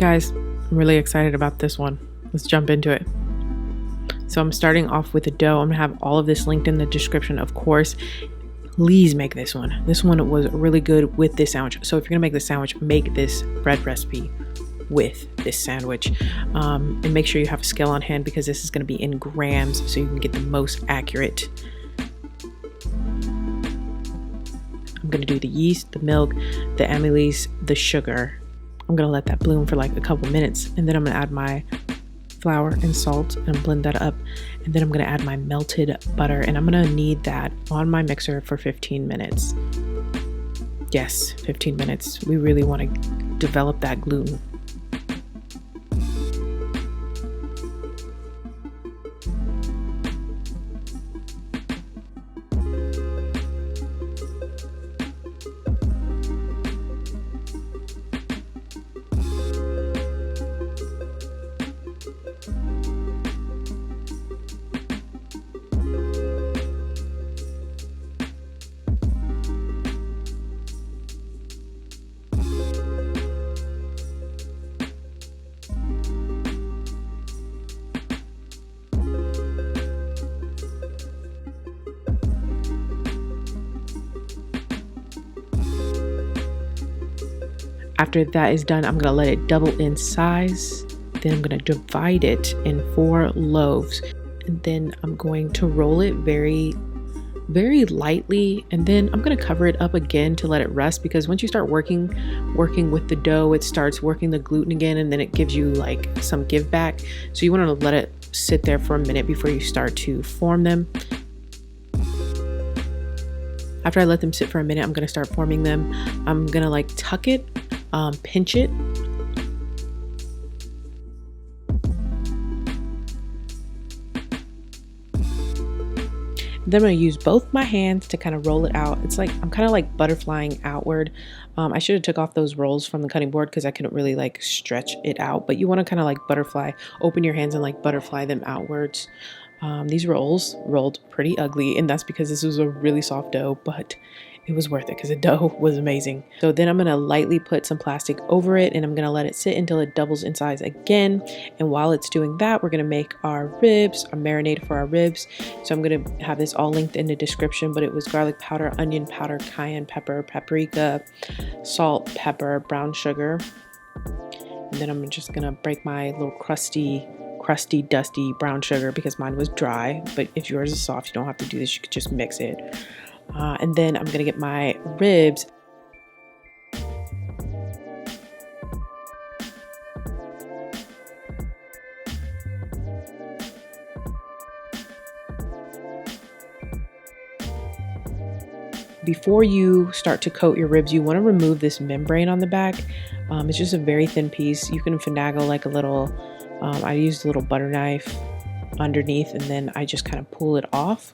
Guys, I'm really excited about this one. Let's jump into it. So I'm starting off with the dough. I'm gonna have all of this linked in the description, of course. Please make this one. This one was really good with this sandwich. So if you're gonna make this sandwich, make this bread recipe with this sandwich. And make sure you have a scale on hand because this is gonna be in grams so you can get the most accurate. I'm gonna do the yeast, the milk, the amylase, the sugar. I'm gonna let that bloom for like a couple minutes, and then I'm gonna add my flour and salt and blend that up, and then I'm gonna add my melted butter, and I'm gonna knead that on my mixer for 15 minutes. Yes, 15 minutes. We really want to develop that gluten. After that is done, I'm gonna let it double in size. Then I'm gonna divide it in 4 loaves. And then I'm going to roll it very, very lightly. And then I'm gonna cover it up again to let it rest, because once you start working with the dough, it starts working the gluten again, and then it gives you like some give back. So you wanna let it sit there for a minute before you start to form them. After I let them sit for a minute, I'm gonna start forming them. I'm gonna like tuck it, pinch it. Then I'm going to use both my hands to kind of roll it out. It's like I'm kind of like butterflying outward. I should have took off those rolls from the cutting board because I couldn't really like stretch it out, but you want to kind of like butterfly, open your hands and like butterfly them outwards. These rolls rolled pretty ugly, and that's because this was a really soft dough, but it was worth it because the dough was amazing. So then I'm gonna lightly put some plastic over it, and I'm gonna let it sit until it doubles in size again. And while it's doing that, we're gonna make our ribs, our marinade for our ribs. So I'm gonna have this all linked in the description, but it was garlic powder, onion powder, cayenne pepper, paprika, salt, pepper, brown sugar. And then I'm just gonna break my little crusty, dusty brown sugar because mine was dry. But if yours is soft, you don't have to do this. You could just mix it. And then I'm gonna get my ribs. Before you start to coat your ribs, you want to remove this membrane on the back. It's just a very thin piece. You can finagle like a little, I used a little butter knife underneath, and then I just kind of pull it off.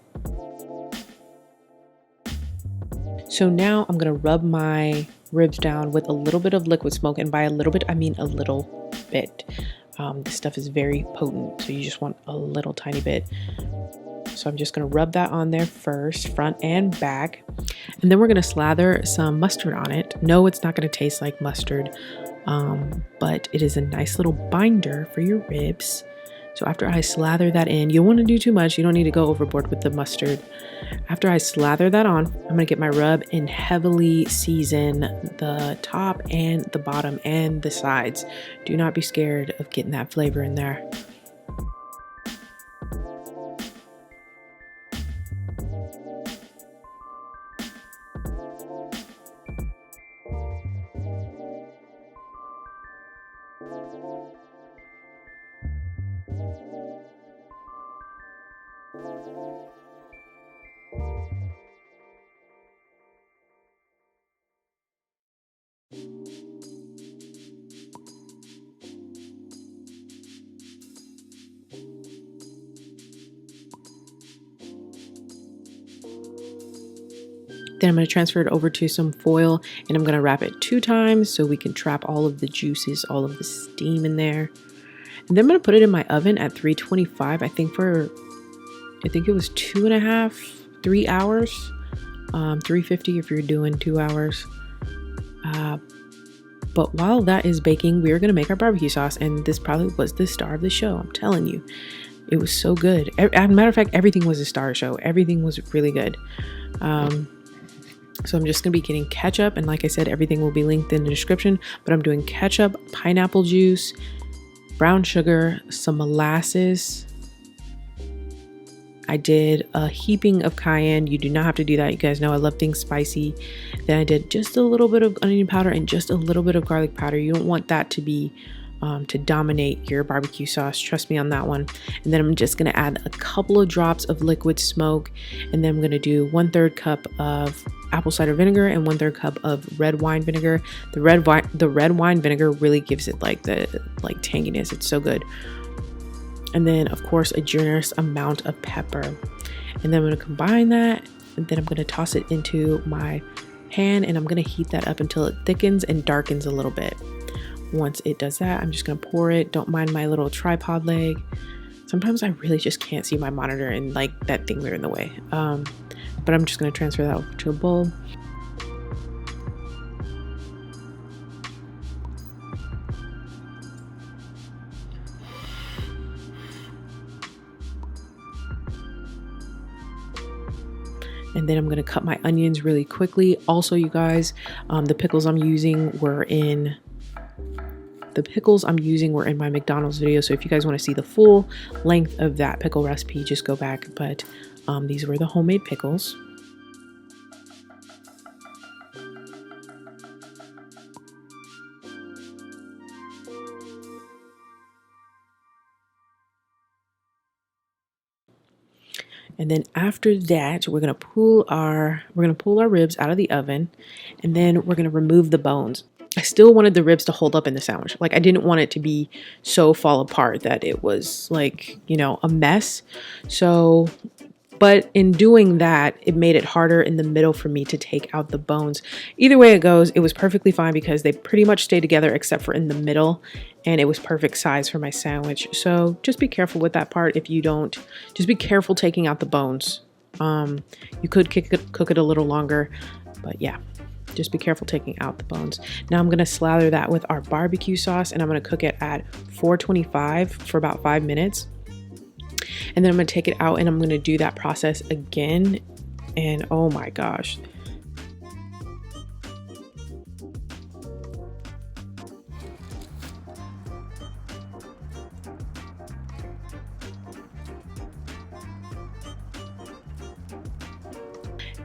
So now I'm gonna rub my ribs down with a little bit of liquid smoke, and by a little bit, I mean a little bit. This stuff is very potent, so you just want a little tiny bit. So I'm just gonna rub that on there first, front and back. And then we're gonna slather some mustard on it. No, it's not gonna taste like mustard, but it is a nice little binder for your ribs. So after I slather that in, you don't want to do too much. You don't need to go overboard with the mustard. After I slather that on, I'm going to get my rub and heavily season the top and the bottom and the sides. Do not be scared of getting that flavor in there. Then I'm going to transfer it over to some foil, and I'm going to wrap it 2 times so we can trap all of the juices, all of the steam in there. And then I'm going to put it in my oven at 325, I think it was 2.5, 3 hours. 350 if you're doing 2 hours. But while that is baking, we are going to make our barbecue sauce, and this probably was the star of the show. I'm telling you, it was so good. As a matter of fact, everything was a star show. Everything was really good. So I'm just going to be getting ketchup, and like I said, everything will be linked in the description, but I'm doing ketchup, pineapple juice, brown sugar, some molasses. I did a heaping of cayenne. You do not have to do that. You guys know I love things spicy. Then I did just a little bit of onion powder and just a little bit of garlic powder. You don't want that to be to dominate your barbecue sauce. Trust me on that one. And then I'm just going to add a couple of drops of liquid smoke, and then I'm going to do 1/3 cup of apple cider vinegar and 1/3 cup of red wine vinegar. The red wine vinegar really gives it like the tanginess. It's so good. And then of course a generous amount of pepper. And then I'm going to combine that, and then I'm going to toss it into my pan, and I'm going to heat that up until it thickens and darkens a little bit. Once it does that, I'm just going to pour it. Don't mind my little tripod leg. Sometimes I really just can't see my monitor and like that thing there in the way. But I'm just going to transfer that over to a bowl. And then I'm going to cut my onions really quickly. Also, you guys, the pickles I'm using were in my McDonald's video. So if you guys want to see the full length of that pickle recipe, just go back. But these were the homemade pickles. And then after that, we're gonna pull our ribs out of the oven, and then we're gonna remove the bones. I still wanted the ribs to hold up in the sandwich. Like, I didn't want it to be so fall apart that it was like, you know, a mess. So, but in doing that, it made it harder in the middle for me to take out the bones. Either way it goes, it was perfectly fine because they pretty much stay together except for in the middle, and it was perfect size for my sandwich. So just be careful with that part. If you don't, just be careful taking out the bones. You could cook it a little longer, but yeah, just be careful taking out the bones. Now I'm gonna slather that with our barbecue sauce, and I'm gonna cook it at 425 for about 5 minutes. And then I'm going to take it out, and I'm going to do that process again. And oh my gosh.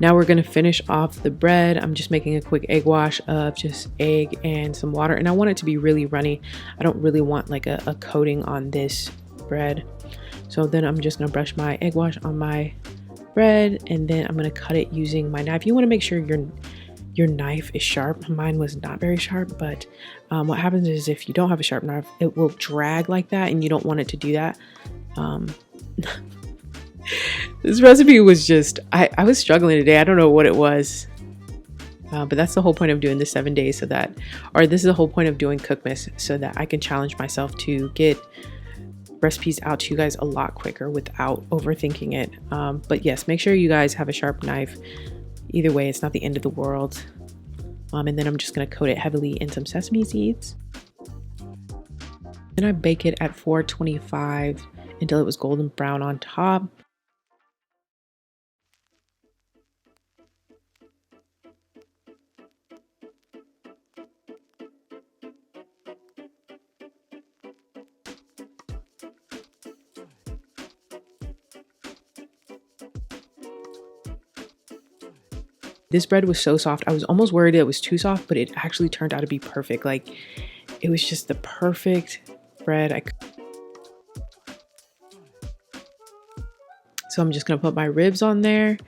Now we're going to finish off the bread. I'm just making a quick egg wash of just egg and some water. And I want it to be really runny. I don't really want like a coating on this bread. So then I'm just going to brush my egg wash on my bread, and then I'm going to cut it using my knife. You want to make sure your knife is sharp. Mine was not very sharp, but what happens is if you don't have a sharp knife, it will drag like that, and you don't want it to do that. This recipe was just, I was struggling today. I don't know what it was. But that's the whole point of doing the 7 days, so that, or this is the whole point of doing Cookmas, so that I can challenge myself to get recipes out to you guys a lot quicker without overthinking it. But yes, make sure you guys have a sharp knife. Either way, it's not the end of the world. And then I'm just going to coat it heavily in some sesame seeds. Then I bake it at 425 until it was golden brown on top. This bread was so soft. I was almost worried it was too soft, but it actually turned out to be perfect. Like, it was just the perfect bread. So I'm just gonna put my ribs on there,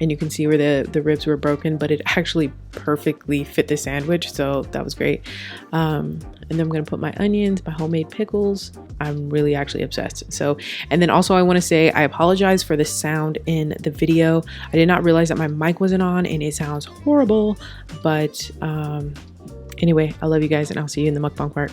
and you can see where the ribs were broken, but it actually perfectly fit the sandwich, so that was great. And then I'm gonna put my onions, my homemade pickles. I'm really actually obsessed. So, and then also I want to say I apologize for the sound in the video. I did not realize that my mic wasn't on, and it sounds horrible, but anyway, I love you guys, and I'll see you in the mukbang part.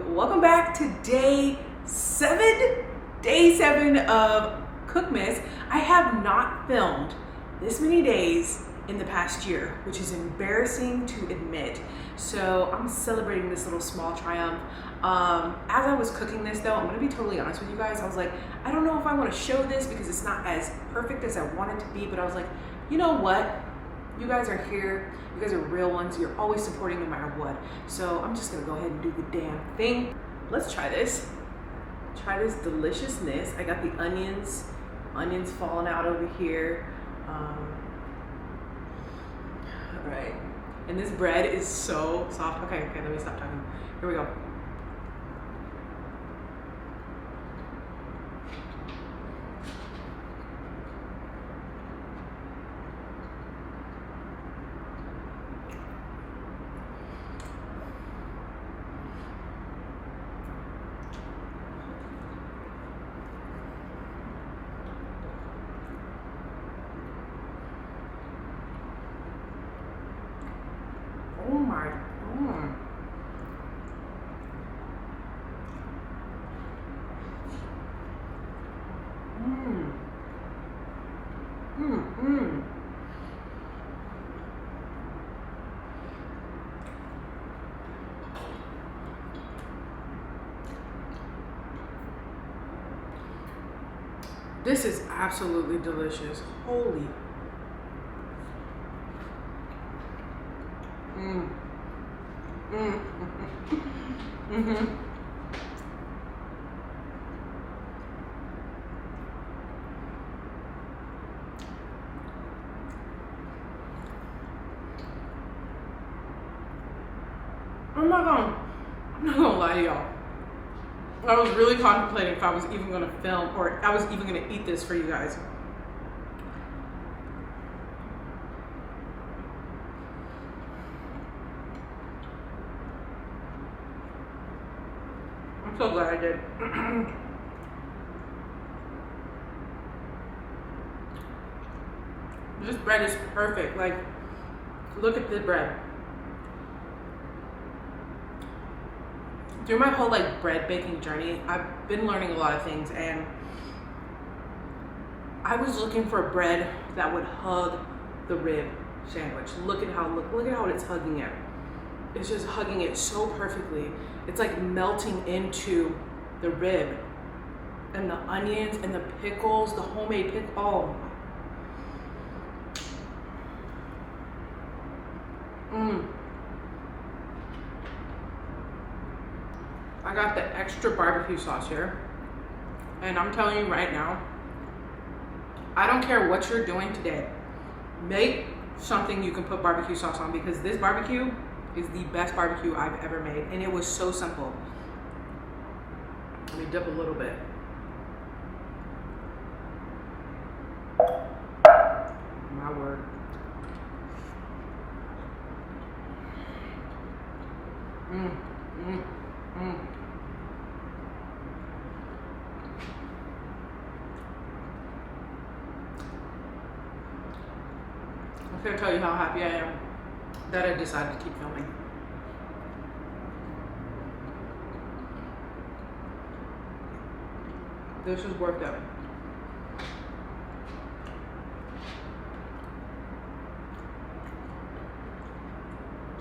Welcome back to day 7 of Cookmas. I have not filmed this many days in the past year, which is embarrassing to admit. So I'm celebrating this little small triumph. As I was cooking this though, I'm gonna be totally honest with you guys. I was like, I don't know if I wanna show this because it's not as perfect as I want it to be, but I was like, you know what? You guys are here, you guys are real ones. You're always supporting no matter what. So I'm just gonna go ahead and do the damn thing. Let's try this. Try this deliciousness. I got the onions falling out over here. All right, and this bread is so soft. Okay, let me stop talking. Here we go. Oh my, This is absolutely delicious. Holy. I'm not gonna lie to y'all. I was really contemplating if I was even gonna film or I was even gonna eat this for you guys. I'm so glad I did. This bread is perfect. Like, look at the bread. Through my whole like bread baking journey, I've been learning a lot of things, and I was looking for a bread that would hug the rib sandwich. Look at how it's hugging it. It's just hugging it so perfectly. It's like melting into the rib, and the onions and the pickles, the homemade pickle. Oh. I got the extra barbecue sauce here, and I'm telling you right now, I don't care what you're doing today, make something you can put barbecue sauce on, because this barbecue is the best barbecue I've ever made, and it was so simple. Let me dip a little bit. My word. I can't tell you how happy I am that I decided to keep filming. This is worth it.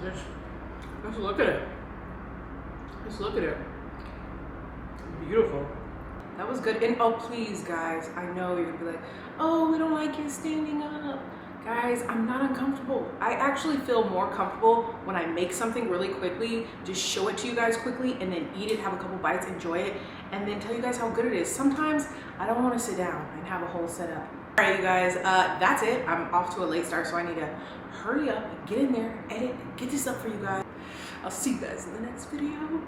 Just look at it. Just look at it. Beautiful. That was good. And oh, please, guys, I know you're gonna be like, oh, we don't like you standing up. Guys, I'm not uncomfortable. I actually feel more comfortable when I make something really quickly, just show it to you guys quickly, and then eat it, have a couple bites, enjoy it, and then tell you guys how good it is. Sometimes I don't want to sit down and have a whole setup. All right, you guys, that's it. I'm off to a late start, so I need to hurry up, get in there, edit, get this up for you guys. I'll see you guys in the next video.